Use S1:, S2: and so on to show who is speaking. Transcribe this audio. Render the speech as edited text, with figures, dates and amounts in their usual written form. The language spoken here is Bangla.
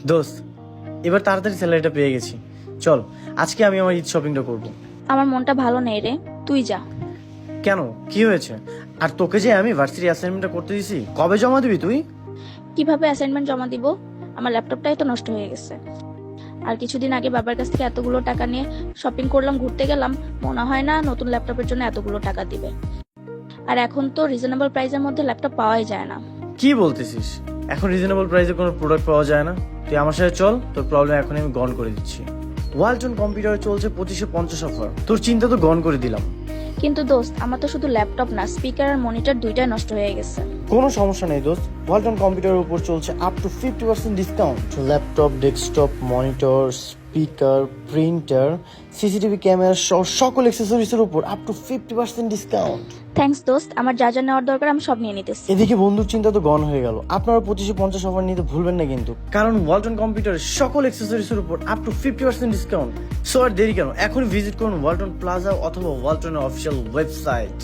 S1: দোস্ত, এবার তাড়াতাড়ি স্যালারিটা পেয়ে গেছি। চল আজকে আমি আমার ঈদ শপিংটা করব।
S2: আমার মনটা ভালো নেই রে, তুই যা।
S1: কেন, কি হয়েছে? আর তোকে যে আমি ভার্সিটি অ্যাসাইনমেন্টটা করতে দিছি, কবে জমা দিবি তুই?
S2: কিভাবে অ্যাসাইনমেন্ট জমা দিব? আমার ল্যাপটপটাই তো নষ্ট হয়ে গেছে। আর কিছুদিন আগে বাবার কাছ থেকে এতগুলো টাকা নিয়ে শপিং করলাম, ঘুরতে গেলাম, মনে হয় না নতুন ল্যাপটপের জন্য এতগুলো টাকা দিবে। আর এখন তো রিজনেবল প্রাইসের মধ্যে ল্যাপটপ পাওয়াই যায় না।
S1: কি বলতেছিস? এখন রিজনেবল প্রাইসে কোনো প্রোডাক্ট পাওয়া যায় না? তুই আমার সাথে চল, তোর প্রবলেম এখন আমি গন করে দিচ্ছি। ওয়ালটন কম্পিউটারে চলছে 2550 অফার। তোর চিন্তা তো গন করে দিলাম।
S2: কিন্তু দোস্ত, আমার তো শুধু ল্যাপটপ না, স্পিকার আর মনিটর দুইটাই নষ্ট হয়ে গেছে।
S1: কোনো সমস্যা নেই দোস্ত, ওয়ালটন কম্পিউটারের উপর চলছে up to 50% discount. Laptop, desktop, monitor, speaker, printer, CCTV camera সহ সকল অ্যাক্সেসরিজের উপর আপ টু 50% ডিসকাউন্ট।
S2: থ্যাঙ্কস দোস্ত, আমার যা যা নেওয়ার দরকার আমি সব নিয়ে নিতেছি।
S1: এদিকে বন্ধুর চিন্তা তো গন হয়ে গেল। আপনারা 2550 অফার নিতে ভুলবেন না কিন্তু, কারণ ওয়ালটন কম্পিউটারের সকল অ্যাক্সেসরিজের উপর আপ টু 50% ডিসকাউন্ট। সো আর দেরি কেন, এখন ভিজিট করুন ওয়ালটন প্লাজা অথবা ওয়ালটনের অফিসিয়াল ওয়েবসাইট।